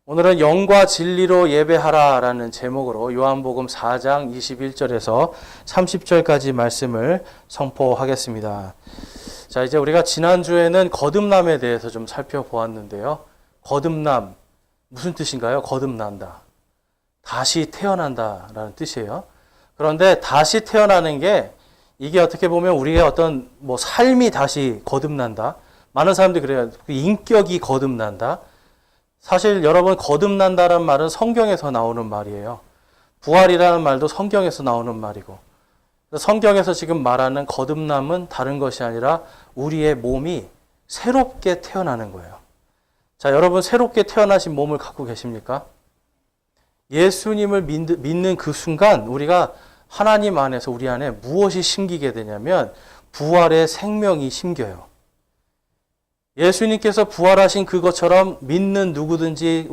오늘은 영과 진리로 예배하라라는 제목으로 요한복음 4장 21절에서 30절까지 말씀을 선포하겠습니다. 자, 이제 우리가 지난주에는 거듭남에 대해서 좀 살펴보았는데요. 거듭남, 무슨 뜻인가요? 거듭난다. 다시 태어난다라는 뜻이에요. 그런데 다시 태어나는 게 이게 어떻게 보면 우리의 어떤 삶이 다시 거듭난다. 많은 사람들이 그래요. 인격이 거듭난다. 사실 여러분, 거듭난다는 말은 성경에서 나오는 말이에요. 부활이라는 말도 성경에서 나오는 말이고, 성경에서 지금 말하는 거듭남은 다른 것이 아니라 우리의 몸이 새롭게 태어나는 거예요. 자, 여러분, 새롭게 태어나신 몸을 갖고 계십니까? 예수님을 믿는 그 순간 우리가 하나님 안에서 우리 안에 무엇이 심기게 되냐면 부활의 생명이 심겨요. 예수님께서 부활하신 그것처럼 믿는 누구든지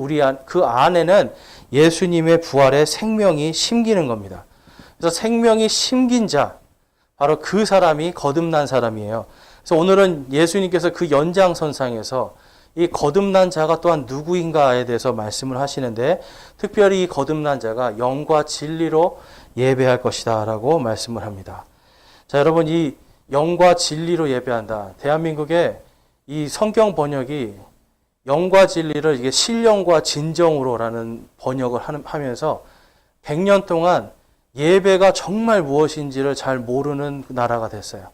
그 안에는 예수님의 부활의 생명이 심기는 겁니다. 그래서 생명이 심긴 자, 바로 그 사람이 거듭난 사람이에요. 그래서 오늘은 예수님께서 그 연장선상에서 이 거듭난 자가 또한 누구인가에 대해서 말씀을 하시는데, 특별히 이 거듭난 자가 영과 진리로 예배할 것이다 라고 말씀을 합니다. 자, 여러분, 이 영과 진리로 예배한다. 대한민국에 이 성경 번역이 영과 진리를 이게 신령과 진정으로라는 번역을 하면서 100년 동안 예배가 정말 무엇인지를 잘 모르는 나라가 됐어요.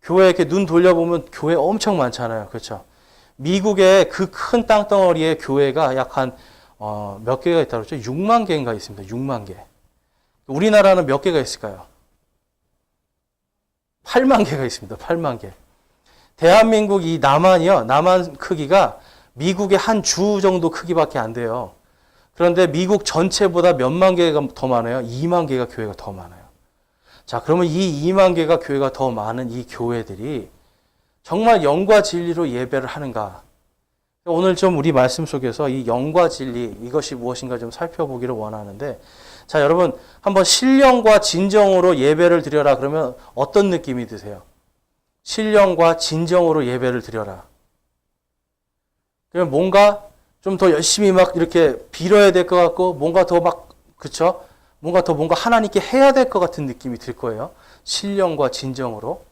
교회 이렇게 눈 돌려보면 교회 엄청 많잖아요. 그렇죠? 미국의 그 큰 땅덩어리의 교회가 약 한 몇 개가 있다고 그랬죠? 6만 개인가 있습니다. 6만 개. 우리나라는 몇 개가 있을까요? 8만 개가 있습니다. 8만 개. 대한민국 이 남한이요. 남한 크기가 미국의 한 주 정도 크기밖에 안 돼요. 그런데 미국 전체보다 몇만 개가 더 많아요? 2만 개가 교회가 더 많아요. 자, 그러면 이 2만 개가 교회가 더 많은 이 교회들이 정말 영과 진리로 예배를 하는가? 오늘 좀 우리 말씀 속에서 이 영과 진리, 이것이 무엇인가 좀 살펴보기를 원하는데, 자, 여러분, 한번 신령과 진정으로 예배를 드려라 그러면 어떤 느낌이 드세요? 신령과 진정으로 예배를 드려라. 그러면 뭔가 좀 더 열심히 막 이렇게 빌어야 될 것 같고, 뭔가 더 그쵸? 뭔가 하나님께 해야 될 것 같은 느낌이 들 거예요. 신령과 진정으로.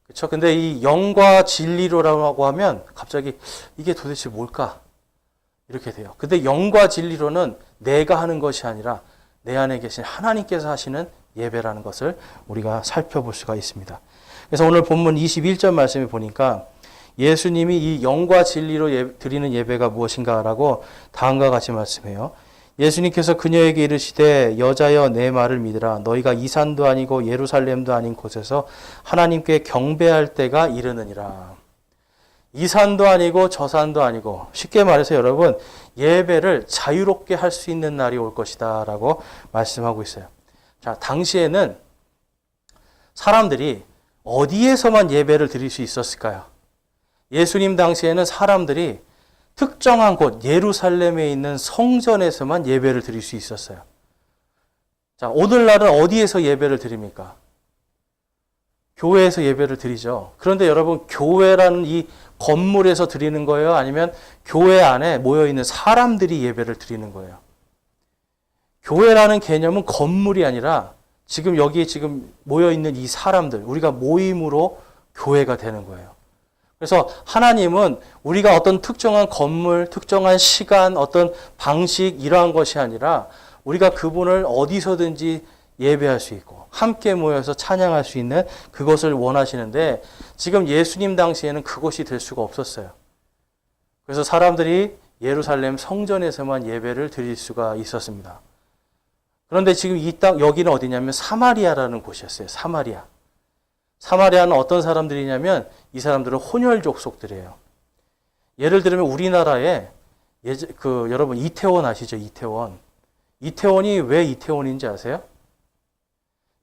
그쵸? 근데 이 영과 진리로라고 하면 갑자기 이게 도대체 뭘까? 이렇게 돼요. 근데 영과 진리로는 내가 하는 것이 아니라 내 안에 계신 하나님께서 하시는 예배라는 것을 우리가 살펴볼 수가 있습니다. 그래서 오늘 본문 21절 말씀에 보니까 예수님이 이 영과 진리로 드리는 예배가 무엇인가라고 다음과 같이 말씀해요. 예수님께서 그녀에게 이르시되 여자여 내 말을 믿으라. 너희가 이 산도 아니고 예루살렘도 아닌 곳에서 하나님께 경배할 때가 이르느니라. 이 산도 아니고 저 산도 아니고, 쉽게 말해서 여러분, 예배를 자유롭게 할 수 있는 날이 올 것이다 라고 말씀하고 있어요. 자, 당시에는 사람들이 어디에서만 예배를 드릴 수 있었을까요? 예수님 당시에는 사람들이 특정한 곳, 예루살렘에 있는 성전에서만 예배를 드릴 수 있었어요. 자, 오늘날은 어디에서 예배를 드립니까? 교회에서 예배를 드리죠. 그런데 여러분, 교회라는 이 건물에서 드리는 거예요? 아니면 교회 안에 모여있는 사람들이 예배를 드리는 거예요? 교회라는 개념은 건물이 아니라 지금 여기 모여있는 이 사람들, 우리가 모임으로 교회가 되는 거예요. 그래서 하나님은 우리가 어떤 특정한 건물, 특정한 시간, 어떤 방식, 이러한 것이 아니라 우리가 그분을 어디서든지 예배할 수 있고 함께 모여서 찬양할 수 있는 그것을 원하시는데, 지금 예수님 당시에는 그것이 될 수가 없었어요. 그래서 사람들이 예루살렘 성전에서만 예배를 드릴 수가 있었습니다. 그런데 지금 이 땅, 여기는 어디냐면 사마리아라는 곳이었어요. 사마리아. 사마리아는 어떤 사람들이냐면 이 사람들은 혼혈 족속들이에요. 예를 들면 우리나라에 여러분 이태원 아시죠? 이태원. 이태원이 왜 이태원인지 아세요?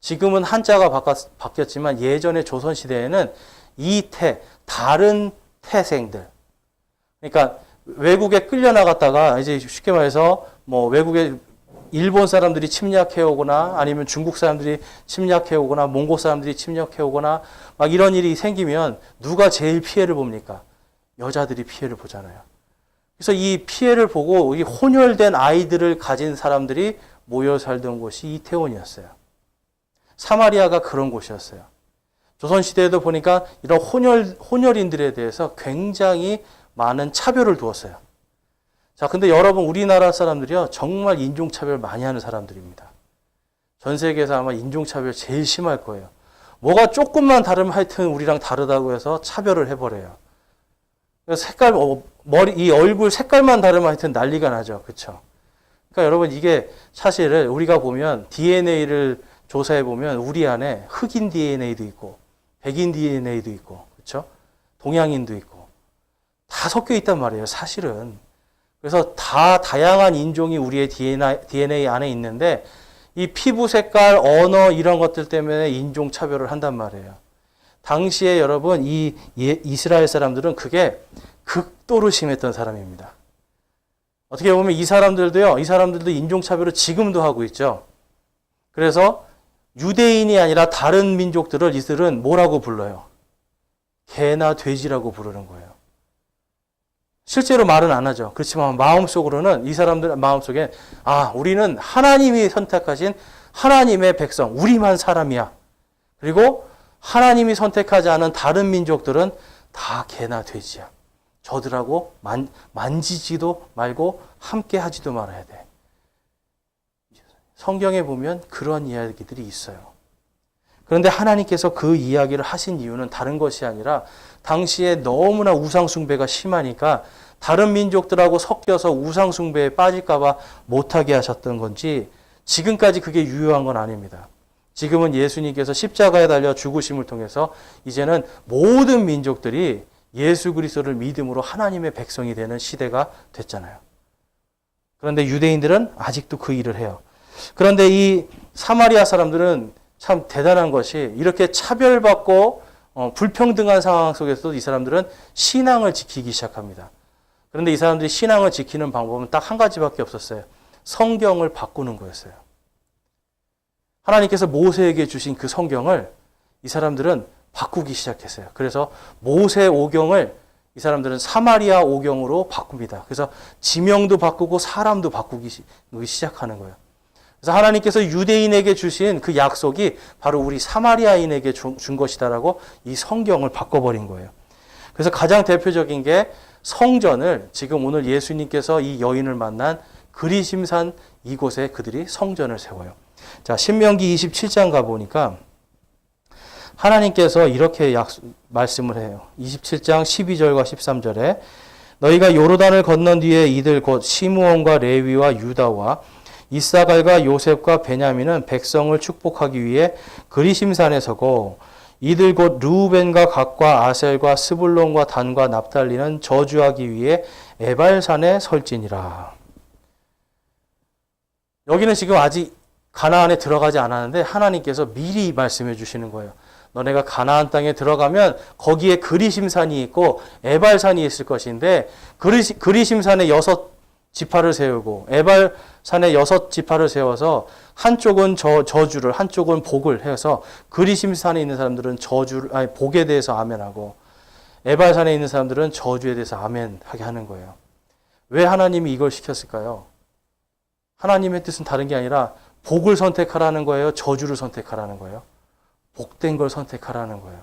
지금은 한자가 바뀌었지만 예전에 조선시대에는 다른 태생들. 그러니까 외국에 끌려나갔다가 이제 쉽게 말해서 외국에 일본 사람들이 침략해 오거나 아니면 중국 사람들이 침략해 오거나 몽골 사람들이 침략해 오거나 막 이런 일이 생기면 누가 제일 피해를 봅니까? 여자들이 피해를 보잖아요. 그래서 이 피해를 보고 이 혼혈된 아이들을 가진 사람들이 모여 살던 곳이 이태원이었어요. 사마리아가 그런 곳이었어요. 조선시대에도 보니까 이런 혼혈인들에 대해서 굉장히 많은 차별을 두었어요. 자, 근데 여러분, 우리나라 사람들이요, 정말 인종차별 많이 하는 사람들입니다. 전 세계에서 아마 인종차별 제일 심할 거예요. 뭐가 조금만 다르면 하여튼 우리랑 다르다고 해서 차별을 해버려요. 색깔, 이 얼굴 색깔만 다르면 하여튼 난리가 나죠. 그쵸? 그러니까 여러분, 이게 사실은 우리가 보면 DNA를 조사해 보면 우리 안에 흑인 DNA도 있고, 백인 DNA도 있고, 그쵸? 동양인도 있고, 다 섞여 있단 말이에요, 사실은. 그래서 다 다양한 인종이 우리의 DNA 안에 있는데, 이 피부 색깔, 언어, 이런 것들 때문에 인종차별을 한단 말이에요. 당시에 여러분, 이 이스라엘 사람들은 그게 극도로 심했던 사람입니다. 어떻게 보면 이 사람들도 인종차별을 지금도 하고 있죠. 그래서 유대인이 아니라 다른 민족들을 이들은 뭐라고 불러요? 개나 돼지라고 부르는 거예요. 실제로 말은 안 하죠. 그렇지만 마음속으로는 이 사람들 마음속에 우리는 하나님이 선택하신 하나님의 백성, 우리만 사람이야. 그리고 하나님이 선택하지 않은 다른 민족들은 다 개나 돼지야. 저들하고 만지지도 말고 함께 하지도 말아야 돼. 성경에 보면 그런 이야기들이 있어요. 그런데 하나님께서 그 이야기를 하신 이유는 다른 것이 아니라 당시에 너무나 우상숭배가 심하니까 다른 민족들하고 섞여서 우상숭배에 빠질까봐 못하게 하셨던 건지 지금까지 그게 유효한 건 아닙니다. 지금은 예수님께서 십자가에 달려 죽으심을 통해서 이제는 모든 민족들이 예수 그리스도를 믿음으로 하나님의 백성이 되는 시대가 됐잖아요. 그런데 유대인들은 아직도 그 일을 해요. 그런데 이 사마리아 사람들은 참 대단한 것이 이렇게 차별받고 불평등한 상황 속에서도 이 사람들은 신앙을 지키기 시작합니다. 그런데 이 사람들이 신앙을 지키는 방법은 딱 한 가지밖에 없었어요. 성경을 바꾸는 거였어요. 하나님께서 모세에게 주신 그 성경을 이 사람들은 바꾸기 시작했어요. 그래서 모세 오경을 이 사람들은 사마리아 오경으로 바꿉니다. 그래서 지명도 바꾸고 사람도 바꾸기 시작하는 거예요. 그래서 하나님께서 유대인에게 주신 그 약속이 바로 우리 사마리아인에게 준 것이다라고 이 성경을 바꿔버린 거예요. 그래서 가장 대표적인 게 성전을 지금 오늘 예수님께서 이 여인을 만난 그리심산 이곳에 그들이 성전을 세워요. 자, 신명기 27장 가보니까 하나님께서 이렇게 말씀을 해요. 27장 12절과 13절에 너희가 요르단을 건넌 뒤에 이들 곧 시므온과 레위와 유다와 이사갈과 요셉과 베냐민은 백성을 축복하기 위해 그리심산에 서고 이들 곧 르우벤과 갓과 아셀과 스불론과 단과 납달리는 저주하기 위해 에발산에 설지니라. 여기는 지금 아직 가나안에 들어가지 않았는데 하나님께서 미리 말씀해 주시는 거예요. 너네가 가나안 땅에 들어가면 거기에 그리심산이 있고 에발산이 있을 것인데 그리심산에 6지파를 세우고 에발산에 6지파를 세워서 한쪽은 저주를 한쪽은 복을 해서 그리심산에 있는 사람들은 복에 대해서 아멘하고 에발산에 있는 사람들은 저주에 대해서 아멘하게 하는 거예요. 왜 하나님이 이걸 시켰을까요? 하나님의 뜻은 다른 게 아니라 복을 선택하라는 거예요? 저주를 선택하라는 거예요? 복된 걸 선택하라는 거예요.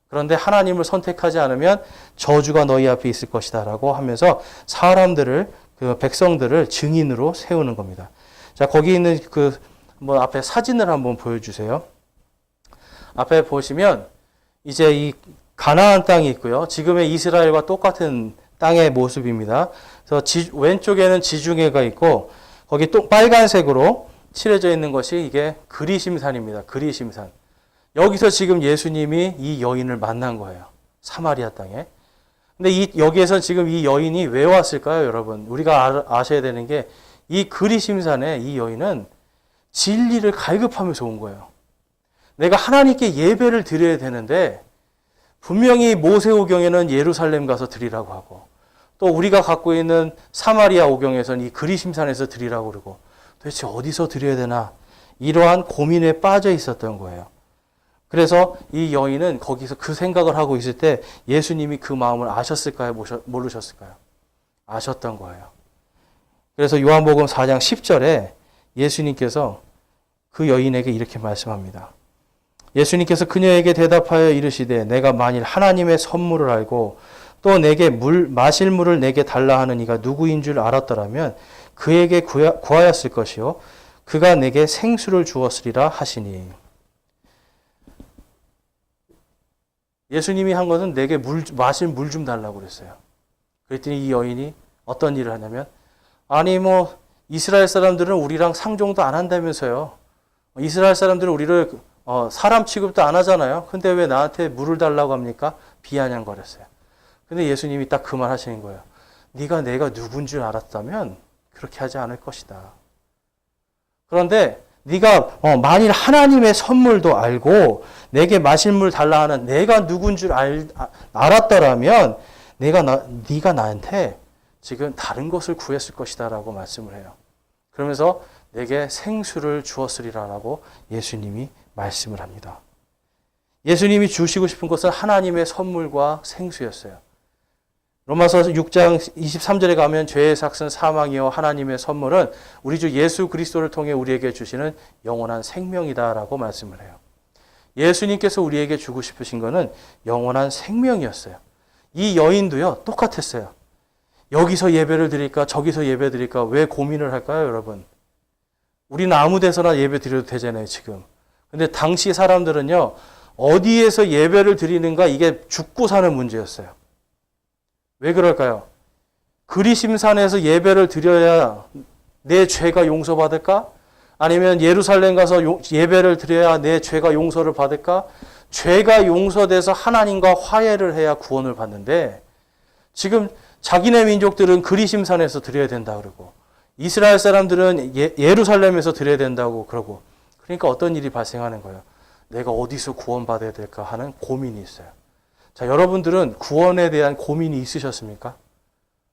그런데 하나님을 선택하지 않으면 저주가 너희 앞에 있을 것이다 라고 하면서 사람들을, 그 백성들을 증인으로 세우는 겁니다. 자, 거기 있는 앞에 사진을 한번 보여주세요. 앞에 보시면 이제 이 가나안 땅이 있고요. 지금의 이스라엘과 똑같은 땅의 모습입니다. 그래서 왼쪽에는 지중해가 있고 거기 또 빨간색으로 칠해져 있는 것이 이게 그리심산입니다. 그리심산. 여기서 지금 예수님이 이 여인을 만난 거예요. 사마리아 땅에. 근데 여기에서 지금 이 여인이 왜 왔을까요, 여러분? 우리가 아셔야 되는 게 이 그리심산에 이 여인은 진리를 갈급하면서 온 거예요. 내가 하나님께 예배를 드려야 되는데 분명히 모세오경에는 예루살렘 가서 드리라고 하고 또 우리가 갖고 있는 사마리아 오경에서는 이 그리심산에서 드리라고 그러고 도대체 어디서 드려야 되나 이러한 고민에 빠져 있었던 거예요. 그래서 이 여인은 거기서 그 생각을 하고 있을 때 예수님이 그 마음을 아셨을까요? 모르셨을까요? 아셨던 거예요. 그래서 요한복음 4장 10절에 예수님께서 그 여인에게 이렇게 말씀합니다. 예수님께서 그녀에게 대답하여 이르시되 내가 만일 하나님의 선물을 알고 또 내게 마실 물을 내게 달라 하는 이가 누구인 줄 알았더라면 그에게 구하였을 것이요 그가 내게 생수를 주었으리라 하시니. 예수님이 한 것은 내게 마실 물 좀 달라고 그랬어요. 그랬더니 이 여인이 어떤 일을 하냐면 아니 이스라엘 사람들은 우리랑 상종도 안 한다면서요. 이스라엘 사람들은 우리를 사람 취급도 안 하잖아요. 근데 왜 나한테 물을 달라고 합니까? 비아냥거렸어요. 근데 예수님이 딱 그 말 하시는 거예요. 네가 내가 누군 줄 알았다면 그렇게 하지 않을 것이다. 그런데 네가 만일 하나님의 선물도 알고 내게 마실 물 달라 하는 내가 누군 줄 알았더라면 네가 나한테 지금 다른 것을 구했을 것이다 라고 말씀을 해요. 그러면서 내게 생수를 주었으리라라고 예수님이 말씀을 합니다. 예수님이 주시고 싶은 것은 하나님의 선물과 생수였어요. 로마서 6장 23절에 가면 죄의 삭은 사망이요 하나님의 선물은 우리 주 예수 그리스도를 통해 우리에게 주시는 영원한 생명이다라고 말씀을 해요. 예수님께서 우리에게 주고 싶으신 것은 영원한 생명이었어요. 이 여인도요 똑같았어요. 여기서 예배를 드릴까 저기서 예배 드릴까 왜 고민을 할까요, 여러분? 우리는 아무 데서나 예배 드려도 되잖아요, 지금. 근데 당시 사람들은요 어디에서 예배를 드리는가 이게 죽고 사는 문제였어요. 왜 그럴까요? 그리심산에서 예배를 드려야 내 죄가 용서받을까? 아니면 예루살렘 가서 예배를 드려야 내 죄가 용서를 받을까? 죄가 용서돼서 하나님과 화해를 해야 구원을 받는데 지금 자기네 민족들은 그리심산에서 드려야 된다 그러고 이스라엘 사람들은 예루살렘에서 드려야 된다고 그러고 그러니까 어떤 일이 발생하는 거예요? 내가 어디서 구원받아야 될까 하는 고민이 있어요. 자, 여러분들은 구원에 대한 고민이 있으셨습니까?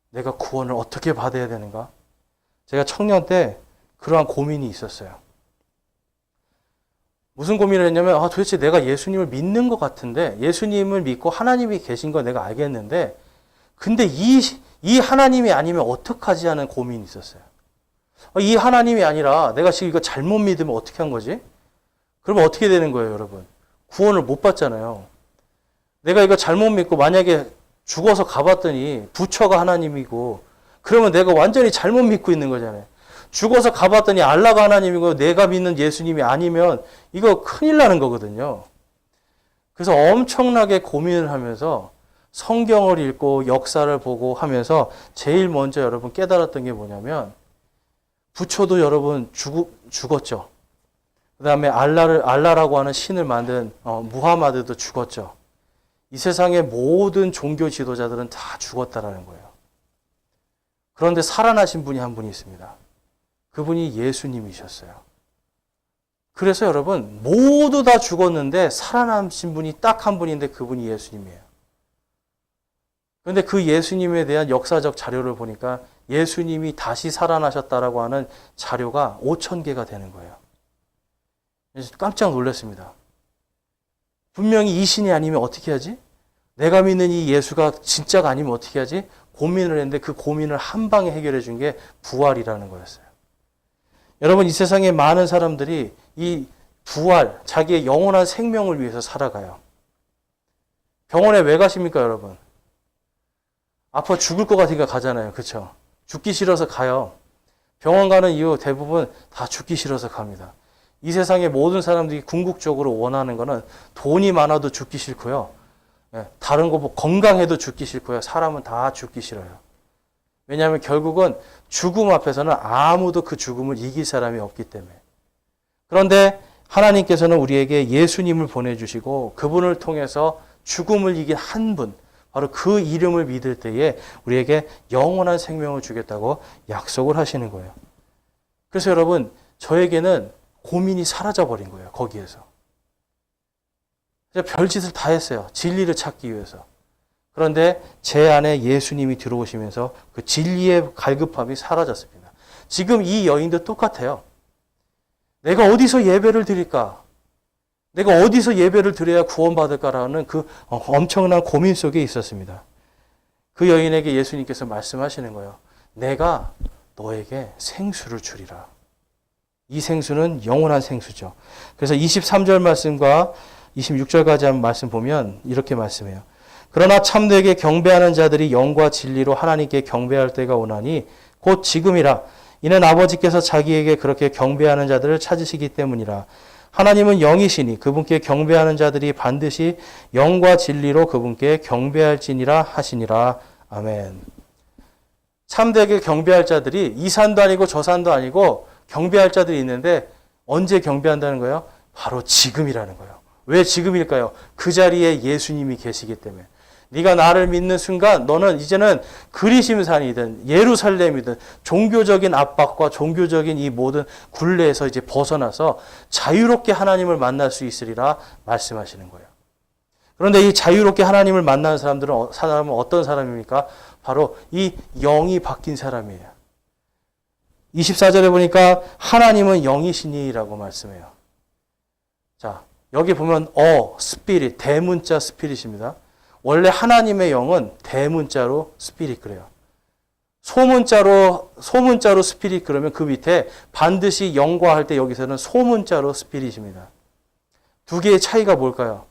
내가 구원을 어떻게 받아야 되는가? 제가 청년 때 그러한 고민이 있었어요. 무슨 고민을 했냐면 도대체 내가 예수님을 믿는 것 같은데 예수님을 믿고 하나님이 계신 거 내가 알겠는데 근데 이 하나님이 아니면 어떡하지 하는 고민이 있었어요. 이 하나님이 아니라 내가 지금 이거 잘못 믿으면 어떻게 한 거지? 그러면 어떻게 되는 거예요, 여러분? 구원을 못 받잖아요. 내가 이거 잘못 믿고 만약에 죽어서 가봤더니 부처가 하나님이고 그러면 내가 완전히 잘못 믿고 있는 거잖아요. 죽어서 가봤더니 알라가 하나님이고 내가 믿는 예수님이 아니면 이거 큰일 나는 거거든요. 그래서 엄청나게 고민을 하면서 성경을 읽고 역사를 보고 하면서 제일 먼저 여러분 깨달았던 게 뭐냐면 부처도 여러분 죽었죠. 그 다음에 알라라고 하는 신을 만든 무하마드도 죽었죠. 이 세상의 모든 종교 지도자들은 다 죽었다라는 거예요. 그런데 살아나신 분이 한 분이 있습니다. 그분이 예수님이셨어요. 그래서 여러분 모두 다 죽었는데 살아남으신 분이 딱 한 분인데 그분이 예수님이에요. 그런데 그 예수님에 대한 역사적 자료를 보니까 예수님이 다시 살아나셨다라고 하는 자료가 5,000개가 되는 거예요. 그래서 깜짝 놀랐습니다. 분명히 이 신이 아니면 어떻게 하지? 내가 믿는 이 예수가 진짜가 아니면 어떻게 하지? 고민을 했는데 그 고민을 한 방에 해결해 준 게 부활이라는 거였어요. 여러분 이 세상에 많은 사람들이 이 부활, 자기의 영원한 생명을 위해서 살아가요. 병원에 왜 가십니까, 여러분? 아파 죽을 것 같으니까 가잖아요. 그렇죠? 죽기 싫어서 가요. 병원 가는 이유 대부분 다 죽기 싫어서 갑니다. 이 세상의 모든 사람들이 궁극적으로 원하는 거는 돈이 많아도 죽기 싫고요. 다른 거 건강해도 죽기 싫고요. 사람은 다 죽기 싫어요. 왜냐하면 결국은 죽음 앞에서는 아무도 그 죽음을 이길 사람이 없기 때문에. 그런데 하나님께서는 우리에게 예수님을 보내주시고 그분을 통해서 죽음을 이긴 한 분, 바로 그 이름을 믿을 때에 우리에게 영원한 생명을 주겠다고 약속을 하시는 거예요. 그래서 여러분, 저에게는 고민이 사라져버린 거예요. 거기에서. 별짓을 다 했어요. 진리를 찾기 위해서. 그런데 제 안에 예수님이 들어오시면서 그 진리의 갈급함이 사라졌습니다. 지금 이 여인도 똑같아요. 내가 어디서 예배를 드릴까? 내가 어디서 예배를 드려야 구원받을까라는 그 엄청난 고민 속에 있었습니다. 그 여인에게 예수님께서 말씀하시는 거예요. 내가 너에게 생수를 주리라. 이 생수는 영원한 생수죠. 그래서 23절 말씀과 26절까지 한 말씀 보면 이렇게 말씀해요. 그러나 참되게 경배하는 자들이 영과 진리로 하나님께 경배할 때가 오나니 곧 지금이라. 이는 아버지께서 자기에게 그렇게 경배하는 자들을 찾으시기 때문이라. 하나님은 영이시니 그분께 경배하는 자들이 반드시 영과 진리로 그분께 경배할지니라 하시니라. 아멘. 참되게 경배할 자들이 이 산도 아니고 저 산도 아니고 경배할 자들이 있는데 언제 경배한다는 거예요? 바로 지금이라는 거예요. 왜 지금일까요? 그 자리에 예수님이 계시기 때문에. 네가 나를 믿는 순간 너는 이제는 그리심산이든 예루살렘이든 종교적인 압박과 종교적인 이 모든 굴레에서 이제 벗어나서 자유롭게 하나님을 만날 수 있으리라 말씀하시는 거예요. 그런데 이 자유롭게 하나님을 만나는 사람은 어떤 사람입니까? 바로 이 영이 바뀐 사람이에요. 24절에 보니까 하나님은 영이시니라고 말씀해요. 자, 여기 보면 스피릿, 대문자 스피릿입니다. 원래 하나님의 영은 대문자로 스피릿 그래요. 소문자로 스피릿 그러면 그 밑에 반드시 영과 할 때 여기서는 소문자로 스피릿입니다. 두 개의 차이가 뭘까요?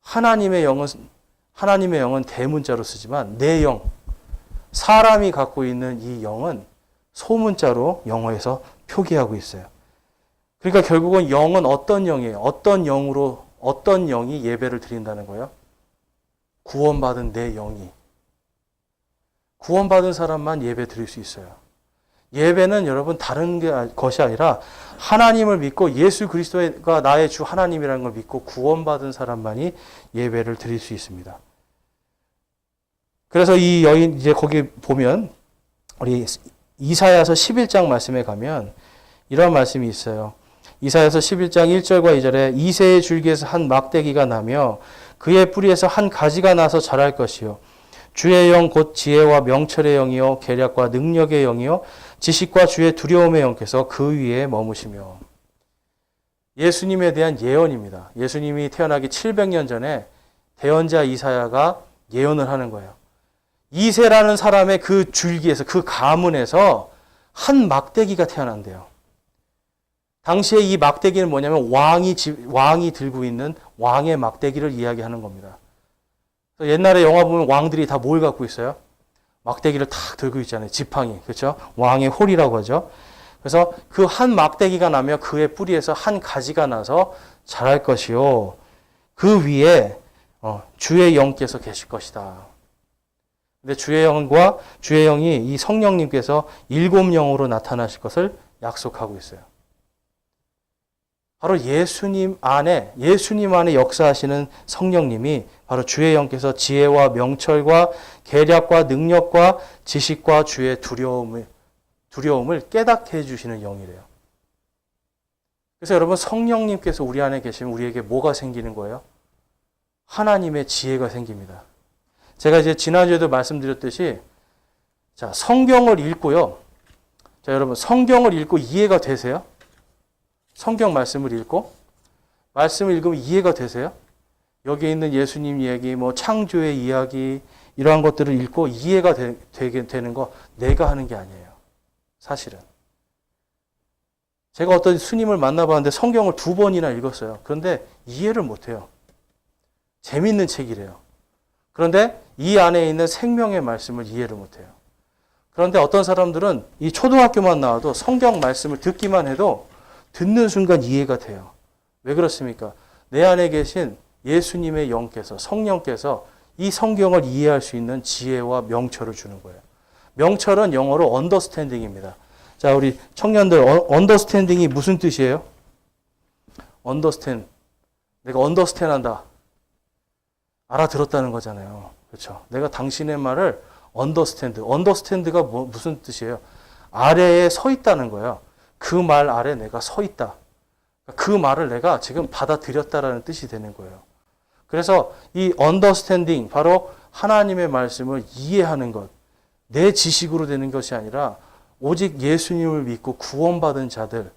하나님의 영은 대문자로 쓰지만 내 영, 사람이 갖고 있는 이 영은 소문자로 영어에서 표기하고 있어요. 그러니까 결국은 영은 어떤 영이에요? 어떤 영이 예배를 드린다는 거예요? 구원받은 내 영이. 구원받은 사람만 예배 드릴 수 있어요. 예배는 여러분 다른 것이 아니라 하나님을 믿고 예수 그리스도가 나의 주 하나님이라는 걸 믿고 구원받은 사람만이 예배를 드릴 수 있습니다. 그래서 이 여인 이제 거기 보면 우리 이사야서 11장 말씀에 가면 이런 말씀이 있어요. 이사야서 11장 1절과 2절에 이새의 줄기에서 한 막대기가 나며 그의 뿌리에서 한 가지가 나서 자랄 것이요. 주의 영 곧 지혜와 명철의 영이요 계략과 능력의 영이요 지식과 주의 두려움의 영께서 그 위에 머무시며. 예수님에 대한 예언입니다. 예수님이 태어나기 700년 전에 대언자 이사야가 예언을 하는 거예요. 이새라는 사람의 그 줄기에서 그 가문에서 한 막대기가 태어난대요. 당시에 이 막대기는 뭐냐면 왕이 들고 있는 왕의 막대기를 이야기하는 겁니다. 옛날에 영화 보면 왕들이 다 뭘 갖고 있어요? 막대기를 탁 들고 있잖아요. 지팡이. 그렇죠? 왕의 홀이라고 하죠. 그래서 그 한 막대기가 나며 그의 뿌리에서 한 가지가 나서 자랄 것이요. 그 위에 주의 영께서 계실 것이다. 근데 주의 영이 이 성령님께서 7영으로 나타나실 것을 약속하고 있어요. 바로 예수님 안에 역사하시는 성령님이 바로 주의 영께서 지혜와 명철과 계략과 능력과 지식과 주의 두려움을 깨닫게 해주시는 영이래요. 그래서 여러분 성령님께서 우리 안에 계시면 우리에게 뭐가 생기는 거예요? 하나님의 지혜가 생깁니다. 제가 이제 지난주에도 말씀드렸듯이 자, 성경을 읽고요. 자, 여러분 성경을 읽고 이해가 되세요? 성경 말씀을 읽고 말씀을 읽으면 이해가 되세요? 여기에 있는 예수님 이야기, 창조의 이야기 이러한 것들을 읽고 이해가 되게 되는 거 내가 하는 게 아니에요. 사실은. 제가 어떤 스님을 만나봤는데 성경을 2번이나 읽었어요. 그런데 이해를 못해요. 재밌는 책이래요. 그런데 이 안에 있는 생명의 말씀을 이해를 못해요. 그런데 어떤 사람들은 이 초등학교만 나와도 성경 말씀을 듣기만 해도 듣는 순간 이해가 돼요. 왜 그렇습니까? 내 안에 계신 예수님의 영께서, 성령께서 이 성경을 이해할 수 있는 지혜와 명철을 주는 거예요. 명철은 영어로 understanding입니다. 자, 우리 청년들, understanding이 무슨 뜻이에요? understand. 내가 understand 한다. 알아들었다는 거잖아요. 그렇죠? 내가 당신의 말을 understand가 무슨 뜻이에요? 아래에 서 있다는 거예요. 그 말 아래 내가 서 있다. 그 말을 내가 지금 받아들였다라는 뜻이 되는 거예요. 그래서 이 understanding, 바로 하나님의 말씀을 이해하는 것, 내 지식으로 되는 것이 아니라 오직 예수님을 믿고 구원받은 자들,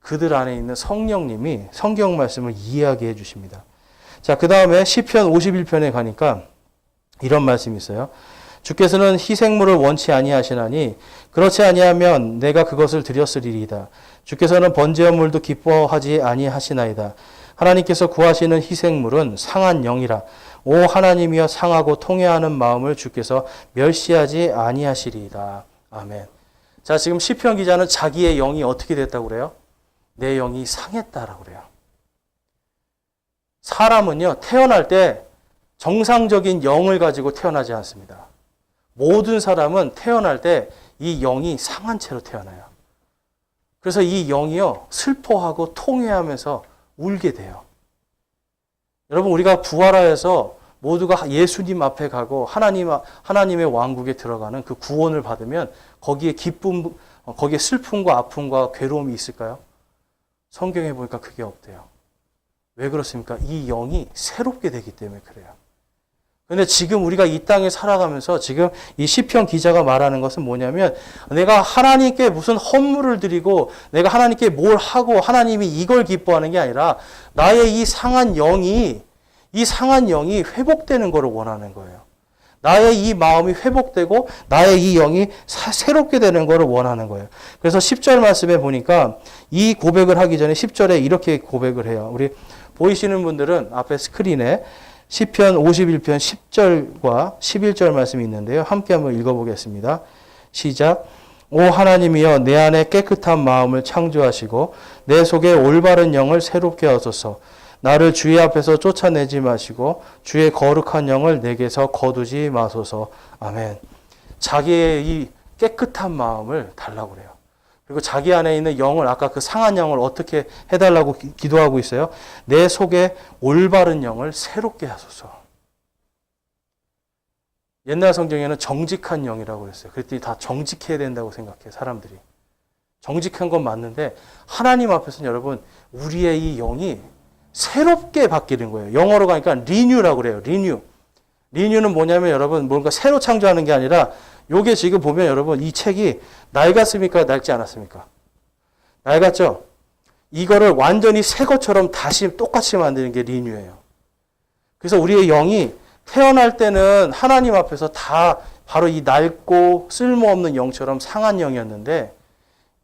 그들 안에 있는 성령님이 성경 말씀을 이해하게 해주십니다. 자, 그 다음에 시편 51편에 가니까 이런 말씀이 있어요. 주께서는 희생물을 원치 아니하시나니 그렇지 아니하면 내가 그것을 드렸으리이다. 주께서는 번제물도 기뻐하지 아니하시나이다. 하나님께서 구하시는 희생물은 상한 영이라. 오 하나님이여 상하고 통회하는 마음을 주께서 멸시하지 아니하시리이다. 아멘. 자, 지금 시편 기자는 자기의 영이 어떻게 됐다고 그래요? 내 영이 상했다라고 그래요. 사람은요, 태어날 때 정상적인 영을 가지고 태어나지 않습니다. 모든 사람은 태어날 때 이 영이 상한 채로 태어나요. 그래서 이 영이요, 슬퍼하고 통회하면서 울게 돼요. 여러분, 우리가 부활하여서 모두가 예수님 앞에 가고 하나님의 왕국에 들어가는 그 구원을 받으면 거기에 기쁨, 거기에 슬픔과 아픔과 괴로움이 있을까요? 성경에 보니까 그게 없대요. 왜 그렇습니까? 이 영이 새롭게 되기 때문에 그래요. 그런데 지금 우리가 이 땅에 살아가면서 지금 이 시편 기자가 말하는 것은 뭐냐면 내가 하나님께 무슨 헌물을 드리고 내가 하나님께 뭘 하고 하나님이 이걸 기뻐하는 게 아니라 나의 이 상한 영이 회복되는 것을 원하는 거예요. 나의 이 마음이 회복되고 나의 이 영이 새롭게 되는 것을 원하는 거예요. 그래서 10절 말씀에 보니까 이 고백을 하기 전에 10절에 이렇게 고백을 해요. 우리 보이시는 분들은 앞에 스크린에 시편 51편 10절과 11절 말씀이 있는데요. 함께 한번 읽어보겠습니다. 시작. 오 하나님이여 내 안에 깨끗한 마음을 창조하시고 내 속에 올바른 영을 새롭게 하소서. 나를 주의 앞에서 쫓아내지 마시고 주의 거룩한 영을 내게서 거두지 마소서. 아멘. 자기의 이 깨끗한 마음을 달라고 그래요. 그리고 자기 안에 있는 영을 아까 그 상한 영을 어떻게 해달라고 기도하고 있어요? 내 속에 올바른 영을 새롭게 하소서. 옛날 성경에는 정직한 영이라고 그랬어요. 그랬더니 다 정직해야 된다고 생각해요. 사람들이. 정직한 건 맞는데 하나님 앞에서는 여러분 우리의 이 영이 새롭게 바뀌는 거예요. 영어로 가니까 리뉴라고 그래요. 리뉴. 리뉴는 뭐냐면 여러분 뭔가 새로 창조하는 게 아니라 요게 지금 보면 여러분 이 책이 낡았습니까? 낡지 않았습니까? 낡았죠? 이거를 완전히 새 것처럼 다시 똑같이 만드는 게 리뉴예요. 그래서 우리의 영이 태어날 때는 하나님 앞에서 다 바로 이 낡고 쓸모없는 영처럼 상한 영이었는데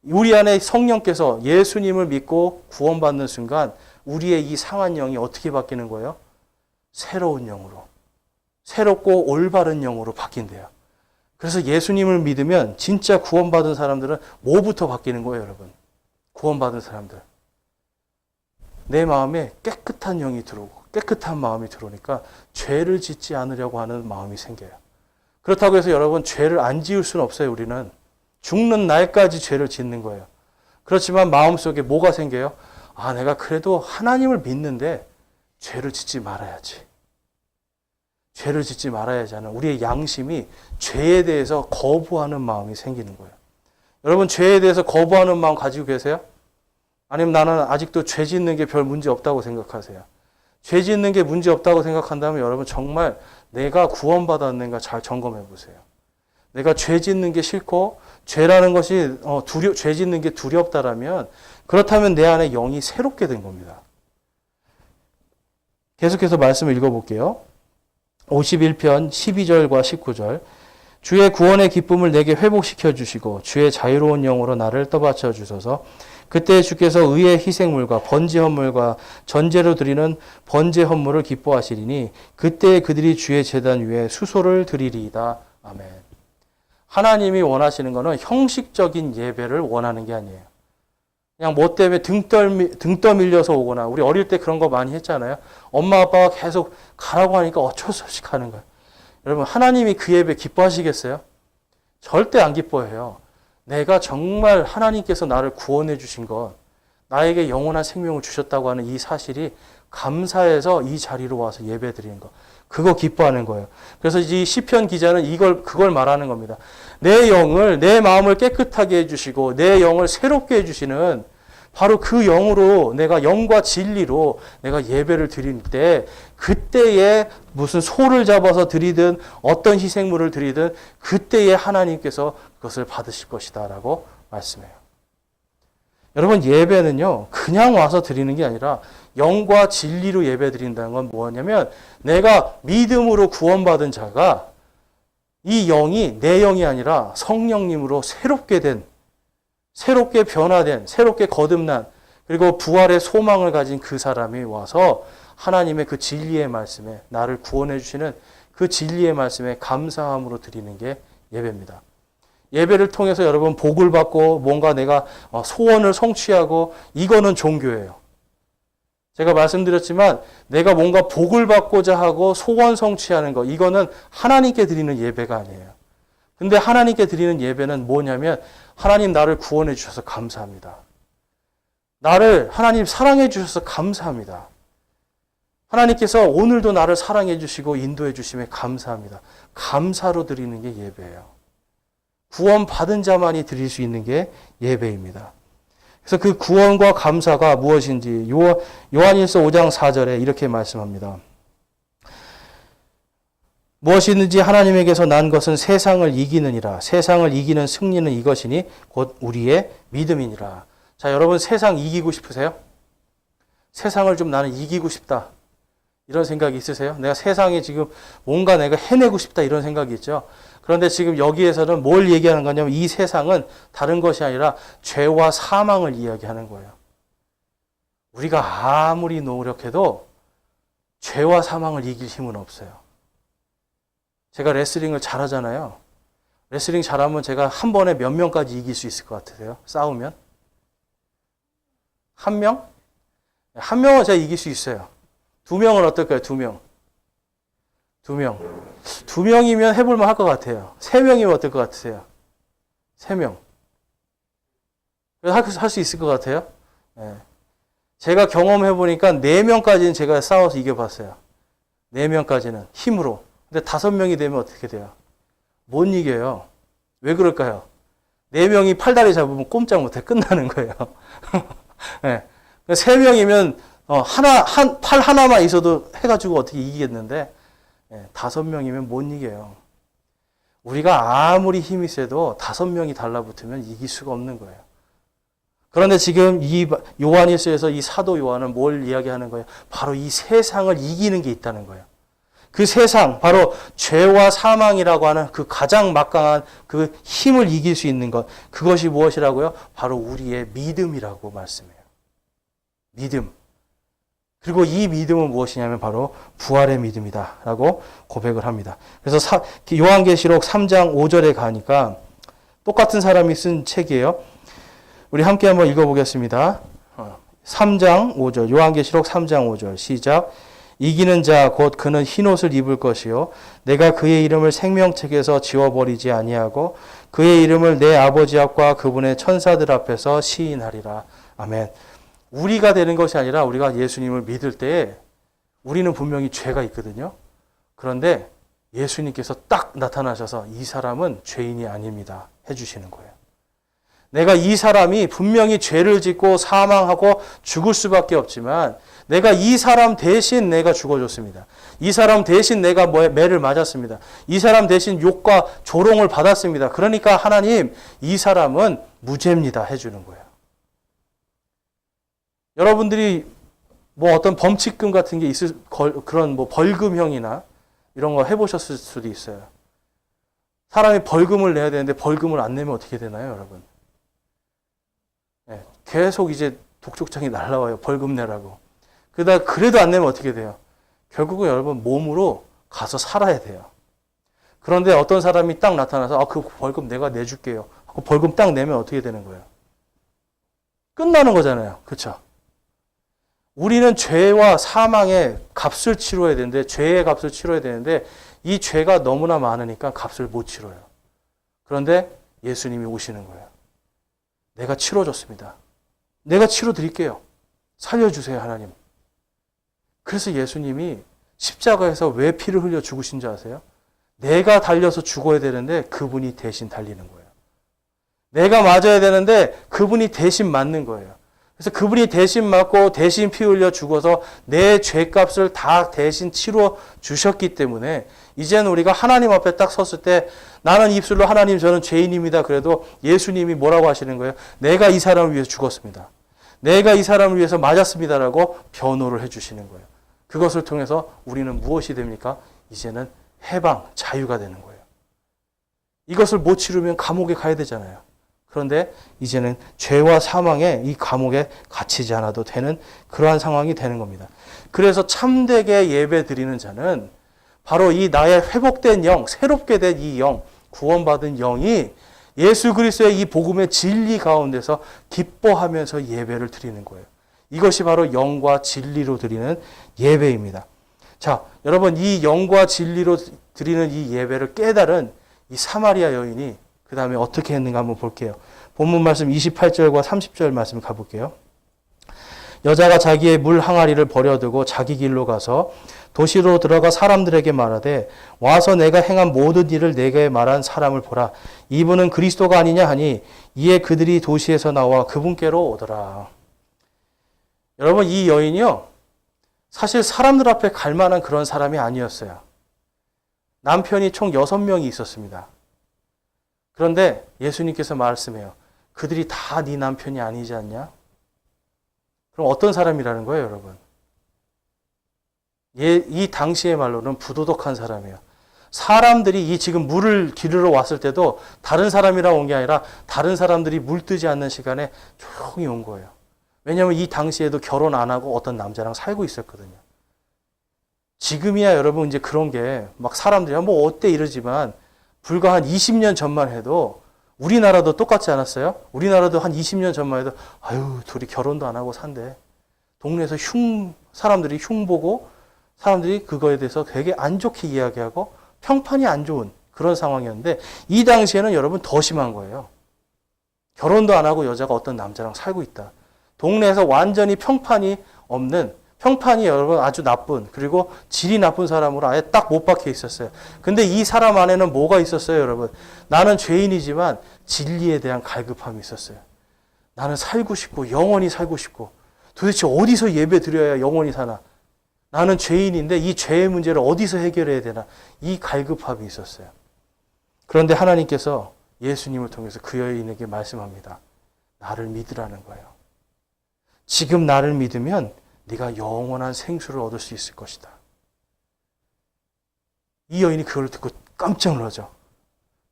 우리 안에 성령께서 예수님을 믿고 구원받는 순간 우리의 이 상한 영이 어떻게 바뀌는 거예요? 새로운 영으로. 새롭고 올바른 영으로 바뀐대요. 그래서 예수님을 믿으면 진짜 구원받은 사람들은 뭐부터 바뀌는 거예요, 여러분? 구원받은 사람들. 내 마음에 깨끗한 영이 들어오고 깨끗한 마음이 들어오니까 죄를 짓지 않으려고 하는 마음이 생겨요. 그렇다고 해서 여러분 죄를 안 지을 수는 없어요, 우리는. 죽는 날까지 죄를 짓는 거예요. 그렇지만 마음속에 뭐가 생겨요? 아, 내가 그래도 하나님을 믿는데 죄를 짓지 말아야지. 죄를 짓지 말아야지 하는 우리의 양심이 죄에 대해서 거부하는 마음이 생기는 거예요. 여러분 죄에 대해서 거부하는 마음 가지고 계세요? 아니면 나는 아직도 죄 짓는 게 별 문제 없다고 생각하세요? 죄 짓는 게 문제 없다고 생각한다면 여러분 정말 내가 구원받았는가 잘 점검해 보세요. 내가 죄 짓는 게 싫고 죄라는 것이 죄 짓는 게 두렵다라면 그렇다면 내 안에 영이 새롭게 된 겁니다. 계속해서 말씀을 읽어볼게요. 51편 12절과 19절. 주의 구원의 기쁨을 내게 회복시켜 주시고 주의 자유로운 영으로 나를 떠받쳐 주소서. 그때 주께서 의의 희생물과 번제 헌물과 전제로 드리는 번제 헌물을 기뻐하시리니 그때 그들이 주의 제단 위에 수소를 드리리이다. 아멘. 하나님이 원하시는 것은 형식적인 예배를 원하는 게 아니에요. 그냥 뭐 때문에 등 떠밀려서 오거나 우리 어릴 때 그런 거 많이 했잖아요. 엄마 아빠가 계속 가라고 하니까 어쩔 수 없이 가는 거예요. 여러분 하나님이 그 예배 기뻐하시겠어요? 절대 안 기뻐해요. 내가 정말 하나님께서 나를 구원해 주신 것, 나에게 영원한 생명을 주셨다고 하는 이 사실이 감사해서 이 자리로 와서 예배 드리는 것. 그거 기뻐하는 거예요. 그래서 이 시편 기자는 그걸 말하는 겁니다. 내 마음을 깨끗하게 해주시고 내 영을 새롭게 해주시는 바로 그 영으로 내가 영과 진리로 내가 예배를 드릴 때 그때에 무슨 소를 잡아서 드리든 어떤 희생물을 드리든 그때에 하나님께서 그것을 받으실 것이다 라고 말씀해요. 여러분 예배는요 그냥 와서 드리는 게 아니라 영과 진리로 예배 드린다는 건 뭐냐면 내가 믿음으로 구원받은 자가 이 영이 내 영이 아니라 성령님으로 새롭게 변화된, 새롭게 거듭난, 그리고 부활의 소망을 가진 그 사람이 와서 하나님의 그 진리의 말씀에, 나를 구원해 주시는 그 진리의 말씀에 감사함으로 드리는 게 예배입니다. 예배를 통해서 여러분 복을 받고 뭔가 내가 소원을 성취하고, 이거는 종교예요. 제가 말씀드렸지만 내가 뭔가 복을 받고자 하고 소원 성취하는 거, 이거는 하나님께 드리는 예배가 아니에요. 근데 하나님께 드리는 예배는 뭐냐면, 하나님 나를 구원해 주셔서 감사합니다. 나를 하나님 사랑해 주셔서 감사합니다. 하나님께서 오늘도 나를 사랑해 주시고 인도해 주심에 감사합니다. 감사로 드리는 게 예배예요. 구원 받은 자만이 드릴 수 있는 게 예배입니다. 그래서 그 구원과 감사가 무엇인지 요한일서 5장 4절에 이렇게 말씀합니다. 무엇이든지 하나님에게서 난 것은 세상을 이기느니라. 세상을 이기는 승리는 이것이니 곧 우리의 믿음이니라. 자, 여러분 세상 이기고 싶으세요? 세상을 좀 나는 이기고 싶다, 이런 생각이 있으세요? 내가 세상에 지금 뭔가 내가 해내고 싶다, 이런 생각이 있죠. 그런데 지금 여기에서는 뭘 얘기하는 거냐면, 이 세상은 다른 것이 아니라 죄와 사망을 이야기하는 거예요. 우리가 아무리 노력해도 죄와 사망을 이길 힘은 없어요. 제가 레슬링을 잘하잖아요. 레슬링 잘하면 제가 한 번에 몇 명까지 이길 수 있을 것 같으세요? 싸우면? 한 명? 한 명은 제가 이길 수 있어요. 두 명은 어떨까요? 두 명. 두 명이면 해볼만 할 것 같아요. 세 명이면 어떨 것 같으세요? 세 명. 할 수 있을 것 같아요? 네. 제가 경험해보니까 4명까지는 제가 싸워서 이겨봤어요. 4명까지는. 힘으로. 근데 5명이 되면 어떻게 돼요? 못 이겨요. 왜 그럴까요? 4명이 팔다리 잡으면 꼼짝 못해. 끝나는 거예요. 네. 3명이면 팔 하나만 있어도 해가지고 어떻게 이기겠는데, 5명이면 못 이겨요. 우리가 아무리 힘이 세도 5명이 달라붙으면 이길 수가 없는 거예요. 그런데 지금 이 요한일서에서 이 사도 요한은 뭘 이야기하는 거예요? 바로 이 세상을 이기는 게 있다는 거예요. 그 세상, 바로 죄와 사망이라고 하는 그 가장 막강한 그 힘을 이길 수 있는 것, 그것이 무엇이라고요? 바로 우리의 믿음이라고 말씀해요. 믿음. 그리고 이 믿음은 무엇이냐면 바로 부활의 믿음이다 라고 고백을 합니다. 그래서 요한계시록 3장 5절에 가니까 똑같은 사람이 쓴 책이에요. 우리 함께 한번 읽어보겠습니다. 3장 5절, 요한계시록 3장 5절 시작. 이기는 자 곧 그는 흰옷을 입을 것이요 내가 그의 이름을 생명책에서 지워버리지 아니하고 그의 이름을 내 아버지 앞과 그분의 천사들 앞에서 시인하리라. 아멘. 우리가 되는 것이 아니라 우리가 예수님을 믿을 때에 우리는 분명히 죄가 있거든요. 그런데 예수님께서 딱 나타나셔서 이 사람은 죄인이 아닙니다 해주시는 거예요. 내가 이 사람이 분명히 죄를 짓고 사망하고 죽을 수밖에 없지만 내가 이 사람 대신 내가 죽어줬습니다. 이 사람 대신 내가 매를 맞았습니다. 이 사람 대신 욕과 조롱을 받았습니다. 그러니까 하나님, 이 사람은 무죄입니다 해주는 거예요. 여러분들이 뭐 어떤 범칙금 같은 게 있을 그런 뭐 벌금형이나 이런 거 해보셨을 수도 있어요. 사람이 벌금을 내야 되는데 벌금을 안 내면 어떻게 되나요, 여러분? 네, 계속 이제 독촉장이 날라와요. 벌금 내라고. 그래도 안 내면 어떻게 돼요? 결국은 여러분 몸으로 가서 살아야 돼요. 그런데 어떤 사람이 딱 나타나서 그 벌금 내가 내줄게요 하고 벌금 딱 내면 어떻게 되는 거예요? 끝나는 거잖아요. 그렇죠? 우리는 죄와 사망의 값을 치러야 되는데, 죄의 값을 치러야 되는데 이 죄가 너무나 많으니까 값을 못 치러요. 그런데 예수님이 오시는 거예요. 내가 치러줬습니다. 내가 치러드릴게요. 살려주세요, 하나님. 그래서 예수님이 십자가에서 왜 피를 흘려 죽으신 줄 아세요? 내가 달려서 죽어야 되는데 그분이 대신 달리는 거예요. 내가 맞아야 되는데 그분이 대신 맞는 거예요. 그래서 그분이 대신 맞고 대신 피 흘려 죽어서 내 죄값을 다 대신 치러 주셨기 때문에 이제는 우리가 하나님 앞에 딱 섰을 때 나는 입술로 하나님 저는 죄인입니다. 그래도 예수님이 뭐라고 하시는 거예요? 내가 이 사람을 위해서 죽었습니다. 내가 이 사람을 위해서 맞았습니다라고 변호를 해주시는 거예요. 그것을 통해서 우리는 무엇이 됩니까? 이제는 해방, 자유가 되는 거예요. 이것을 못 치르면 감옥에 가야 되잖아요. 그런데 이제는 죄와 사망에 이 감옥에 갇히지 않아도 되는 그러한 상황이 되는 겁니다. 그래서 참되게 예배 드리는 자는 바로 이 나의 회복된 영, 새롭게 된 이 영, 구원받은 영이 예수 그리스도의 이 복음의 진리 가운데서 기뻐하면서 예배를 드리는 거예요. 이것이 바로 영과 진리로 드리는 예배입니다. 자, 여러분, 이 영과 진리로 드리는 이 예배를 깨달은 이 사마리아 여인이 그 다음에 어떻게 했는가 한번 볼게요. 본문 말씀 28절과 30절 말씀 가볼게요. 여자가 자기의 물 항아리를 버려두고 자기 길로 가서 도시로 들어가 사람들에게 말하되 와서 내가 행한 모든 일을 내게 말한 사람을 보라. 이분은 그리스도가 아니냐 하니 이에 그들이 도시에서 나와 그분께로 오더라. 여러분, 이 여인이요, 사실 사람들 앞에 갈 만한 그런 사람이 아니었어요. 남편이 총 6명이 있었습니다. 그런데 예수님께서 말씀해요. 그들이 다 네 남편이 아니지 않냐? 그럼 어떤 사람이라는 거예요, 여러분? 이 당시의 말로는 부도덕한 사람이에요. 사람들이 이 지금 물을 기르러 왔을 때도 다른 사람이랑 온 게 아니라 다른 사람들이 물 뜨지 않는 시간에 조용히 온 거예요. 왜냐하면 이 당시에도 결혼 안 하고 어떤 남자랑 살고 있었거든요. 지금이야 여러분 이제 그런 게 막 사람들이 뭐 어때 이러지만 불과 한 20년 전만 해도 우리나라도 똑같지 않았어요? 우리나라도 한 20년 전만 해도 아유 둘이 결혼도 안 하고 산대. 동네에서 사람들이 흉보고 사람들이 그거에 대해서 되게 안 좋게 이야기하고 평판이 안 좋은 그런 상황이었는데 이 당시에는 여러분 더 심한 거예요. 결혼도 안 하고 여자가 어떤 남자랑 살고 있다. 동네에서 완전히 평판이 없는, 평판이 여러분 아주 나쁜, 그리고 질이 나쁜 사람으로 아예 딱 못 박혀 있었어요. 근데 이 사람 안에는 뭐가 있었어요, 여러분? 나는 죄인이지만 진리에 대한 갈급함이 있었어요. 나는 살고 싶고 영원히 살고 싶고 도대체 어디서 예배 드려야 영원히 사나? 나는 죄인인데 이 죄의 문제를 어디서 해결해야 되나? 이 갈급함이 있었어요. 그런데 하나님께서 예수님을 통해서 그 여인에게 말씀합니다. 나를 믿으라는 거예요. 지금 나를 믿으면 네가 영원한 생수를 얻을 수 있을 것이다. 이 여인이 그걸 듣고 깜짝 놀라죠.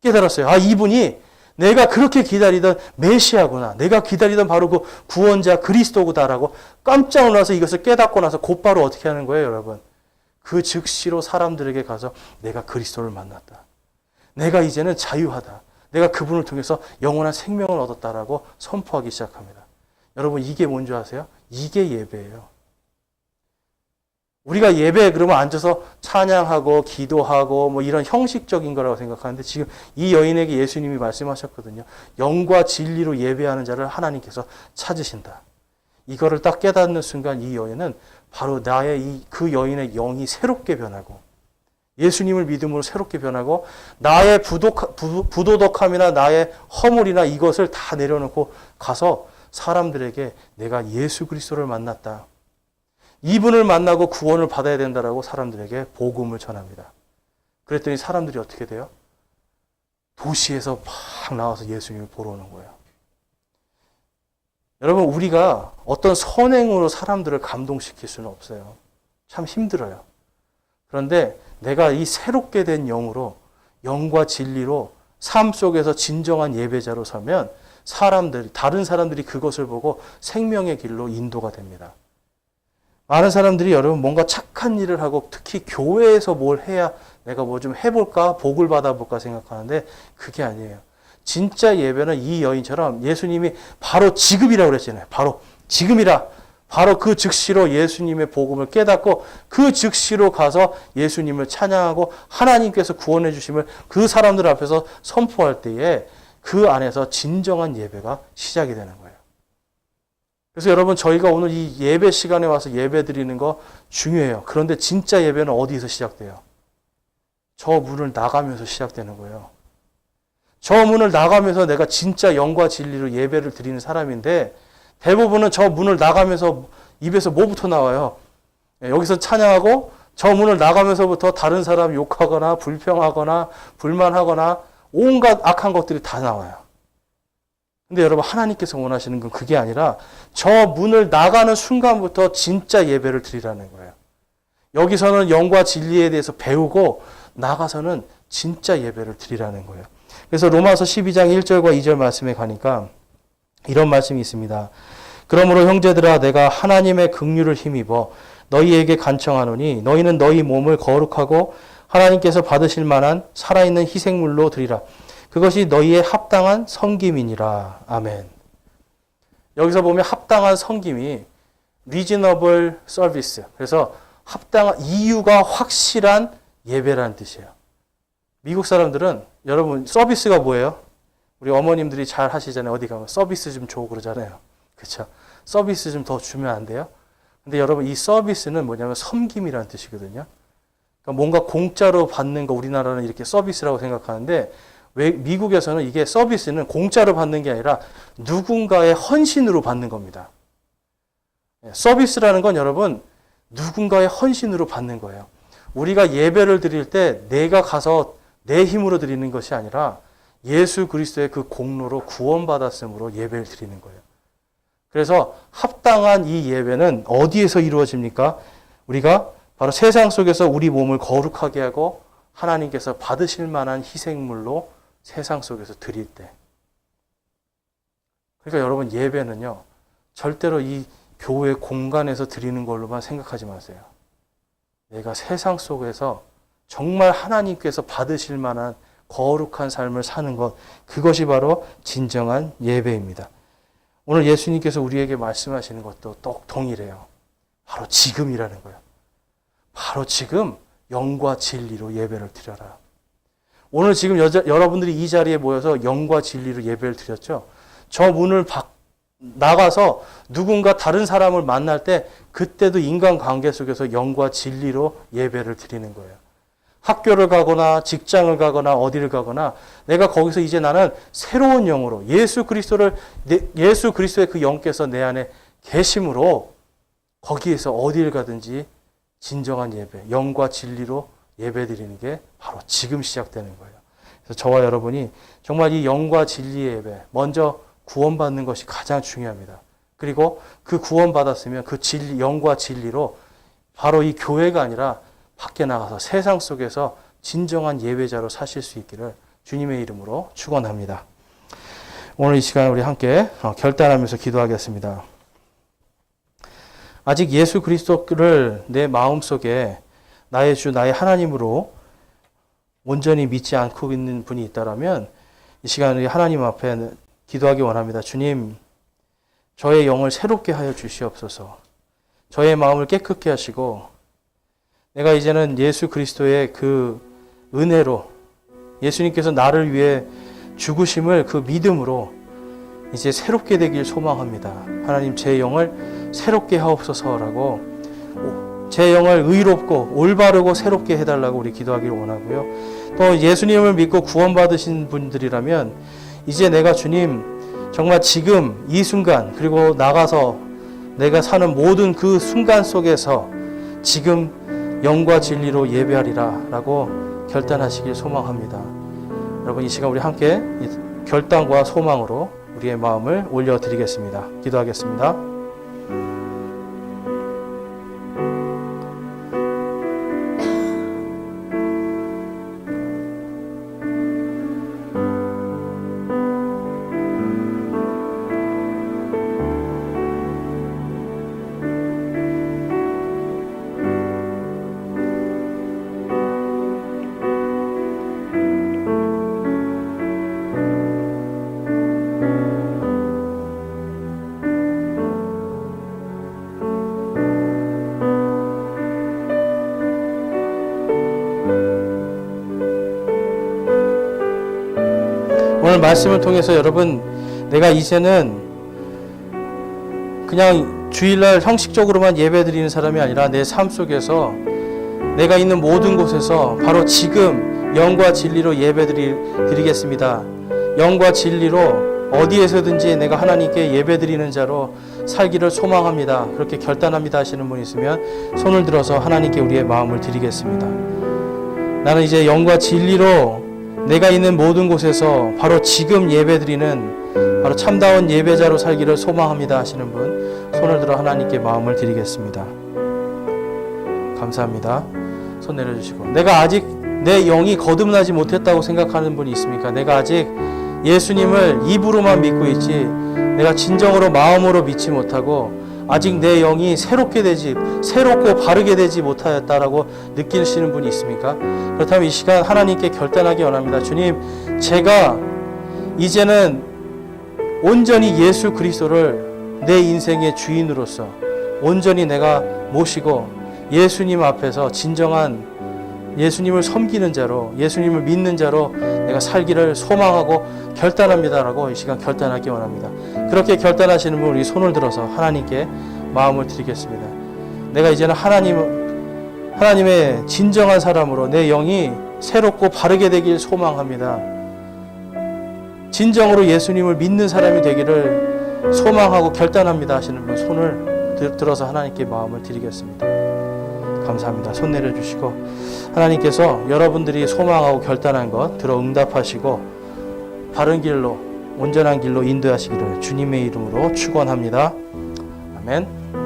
깨달았어요. 아, 이분이 내가 그렇게 기다리던 메시아구나. 내가 기다리던 바로 그 구원자 그리스도구다라고 깜짝 놀라서 이것을 깨닫고 나서 곧바로 어떻게 하는 거예요, 여러분? 그 즉시로 사람들에게 가서 내가 그리스도를 만났다. 내가 이제는 자유하다. 내가 그분을 통해서 영원한 생명을 얻었다라고 선포하기 시작합니다. 여러분, 이게 뭔지 아세요? 이게 예배예요. 우리가 예배 그러면 앉아서 찬양하고 기도하고 뭐 이런 형식적인 거라고 생각하는데 지금 이 여인에게 예수님이 말씀하셨거든요. 영과 진리로 예배하는 자를 하나님께서 찾으신다. 이거를 딱 깨닫는 순간 이 여인은 바로 나의 그 여인의 영이 새롭게 변하고 예수님을 믿음으로 새롭게 변하고 나의 부도덕함이나 나의 허물이나 이것을 다 내려놓고 가서 사람들에게 내가 예수 그리스도를 만났다. 이분을 만나고 구원을 받아야 된다라고 사람들에게 복음을 전합니다. 그랬더니 사람들이 어떻게 돼요? 도시에서 막 나와서 예수님을 보러 오는 거예요. 여러분, 우리가 어떤 선행으로 사람들을 감동시킬 수는 없어요. 참 힘들어요. 그런데 내가 이 새롭게 된 영으로, 영과 진리로 삶 속에서 진정한 예배자로 서면 다른 사람들이 그것을 보고 생명의 길로 인도가 됩니다. 많은 사람들이 여러분 뭔가 착한 일을 하고 특히 교회에서 뭘 해야 내가 뭐 좀 해볼까, 복을 받아볼까 생각하는데 그게 아니에요. 진짜 예배는 이 여인처럼 예수님이 바로 지금이라고 그랬잖아요. 바로 지금이라. 바로 그 즉시로 예수님의 복음을 깨닫고 그 즉시로 가서 예수님을 찬양하고 하나님께서 구원해 주심을 그 사람들 앞에서 선포할 때에 그 안에서 진정한 예배가 시작이 되는 거예요. 그래서 여러분, 저희가 오늘 이 예배 시간에 와서 예배 드리는 거 중요해요. 그런데 진짜 예배는 어디서 시작돼요? 저 문을 나가면서 시작되는 거예요. 저 문을 나가면서 내가 진짜 영과 진리로 예배를 드리는 사람인데 대부분은 저 문을 나가면서 입에서 뭐부터 나와요? 여기서 찬양하고 저 문을 나가면서부터 다른 사람 욕하거나 불평하거나 불만하거나 온갖 악한 것들이 다 나와요. 근데 여러분, 하나님께서 원하시는 건 그게 아니라 저 문을 나가는 순간부터 진짜 예배를 드리라는 거예요. 여기서는 영과 진리에 대해서 배우고 나가서는 진짜 예배를 드리라는 거예요. 그래서 로마서 12장 1절과 2절 말씀에 가니까 이런 말씀이 있습니다. 그러므로 형제들아 내가 하나님의 긍휼을 힘입어 너희에게 간청하노니 너희는 너희 몸을 거룩하고 하나님께서 받으실 만한 살아있는 희생물로 드리라. 그것이 너희의 합당한 섬김이니라. 아멘. 여기서 보면 합당한 섬김이 reasonable service. 그래서 합당한 이유가 확실한 예배라는 뜻이에요. 미국 사람들은 여러분 서비스가 뭐예요? 우리 어머님들이 잘 하시잖아요. 어디 가면 서비스 좀 줘 그러잖아요. 그렇죠? 서비스 좀 더 주면 안 돼요? 근데 여러분 이 서비스는 뭐냐면 섬김이라는 뜻이거든요. 그러니까 뭔가 공짜로 받는 거 우리나라는 이렇게 서비스라고 생각하는데 왜 미국에서는 이게 서비스는 공짜로 받는 게 아니라 누군가의 헌신으로 받는 겁니다. 서비스라는 건 여러분 누군가의 헌신으로 받는 거예요. 우리가 예배를 드릴 때 내가 가서 내 힘으로 드리는 것이 아니라 예수 그리스도의 그 공로로 구원받았음으로 예배를 드리는 거예요. 그래서 합당한 이 예배는 어디에서 이루어집니까? 우리가 바로 세상 속에서 우리 몸을 거룩하게 하고 하나님께서 받으실 만한 희생물로 세상 속에서 드릴 때. 그러니까 여러분 예배는요. 절대로 이 교회 공간에서 드리는 걸로만 생각하지 마세요. 내가 세상 속에서 정말 하나님께서 받으실 만한 거룩한 삶을 사는 것, 그것이 바로 진정한 예배입니다. 오늘 예수님께서 우리에게 말씀하시는 것도 또 동일해요. 바로 지금이라는 거예요. 바로 지금 영과 진리로 예배를 드려라. 오늘 지금 여러분들이 이 자리에 모여서 영과 진리로 예배를 드렸죠. 저 문을 나가서 누군가 다른 사람을 만날 때 그때도 인간관계 속에서 영과 진리로 예배를 드리는 거예요. 학교를 가거나 직장을 가거나 어디를 가거나 내가 거기서 이제 나는 새로운 영으로 예수 그리스도의 그 영께서 내 안에 계심으로 거기에서 어디를 가든지 진정한 예배, 영과 진리로 예배 드리는 게 바로 지금 시작되는 거예요. 그래서 저와 여러분이 정말 이 영과 진리의 예배, 먼저 구원받는 것이 가장 중요합니다. 그리고 그 구원받았으면 그 진리, 영과 진리로 바로 이 교회가 아니라 밖에 나가서 세상 속에서 진정한 예배자로 사실 수 있기를 주님의 이름으로 축원합니다. 오늘 이 시간 우리 함께 결단하면서 기도하겠습니다. 아직 예수 그리스도를 내 마음속에 나의 주, 나의 하나님으로 온전히 믿지 않고 있는 분이 있다면 이 시간 우리 하나님 앞에 기도하기 원합니다. 주님, 저의 영을 새롭게 하여 주시옵소서. 저의 마음을 깨끗게 하시고 내가 이제는 예수 그리스도의 그 은혜로 예수님께서 나를 위해 죽으심을 그 믿음으로 이제 새롭게 되길 소망합니다. 하나님 제 영을 새롭게 하옵소서라고 제 영을 의롭고 올바르고 새롭게 해달라고 우리 기도하기를 원하고요. 또 예수님을 믿고 구원받으신 분들이라면 이제 내가 주님 정말 지금 이 순간 그리고 나가서 내가 사는 모든 그 순간 속에서 지금 영과 진리로 예배하리라 라고 결단하시길 소망합니다. 여러분 이 시간 우리 함께 결단과 소망으로 우리의 마음을 올려드리겠습니다. 기도하겠습니다. 오늘 말씀을 통해서 여러분 내가 이제는 그냥 주일날 형식적으로만 예배드리는 사람이 아니라 내 삶 속에서 내가 있는 모든 곳에서 바로 지금 영과 진리로 예배드리겠습니다. 영과 진리로 어디에서든지 내가 하나님께 예배드리는 자로 살기를 소망합니다. 그렇게 결단합니다 하시는 분 있으면 손을 들어서 하나님께 우리의 마음을 드리겠습니다. 나는 이제 영과 진리로 내가 있는 모든 곳에서 바로 지금 예배드리는 바로 참다운 예배자로 살기를 소망합니다 하시는 분 손을 들어 하나님께 마음을 드리겠습니다. 감사합니다. 손 내려주시고 내가 아직 내 영이 거듭나지 못했다고 생각하는 분이 있습니까? 내가 아직 예수님을 입으로만 믿고 있지 내가 진정으로 마음으로 믿지 못하고 아직 내 영이 새롭고 바르게 되지 못하였다라고 느끼시는 분이 있습니까? 그렇다면 이 시간 하나님께 결단하기 원합니다. 주님, 제가 이제는 온전히 예수 그리스도를 내 인생의 주인으로서 온전히 내가 모시고 예수님 앞에서 진정한 예수님을 섬기는 자로, 예수님을 믿는 자로 내가 살기를 소망하고 결단합니다라고 이 시간 결단하기 원합니다. 그렇게 결단하시는 분 우리 손을 들어서 하나님께 마음을 드리겠습니다. 내가 이제는 하나님의 진정한 사람으로 내 영이 새롭고 바르게 되길 소망합니다. 진정으로 예수님을 믿는 사람이 되기를 소망하고 결단합니다 하시는 분 손을 들어서 하나님께 마음을 드리겠습니다. 감사합니다. 손 내려주시고 하나님께서 여러분들이 소망하고 결단한 것 들어 응답하시고 바른 길로 온전한 길로 인도하시기를 주님의 이름으로 축원합니다. 아멘.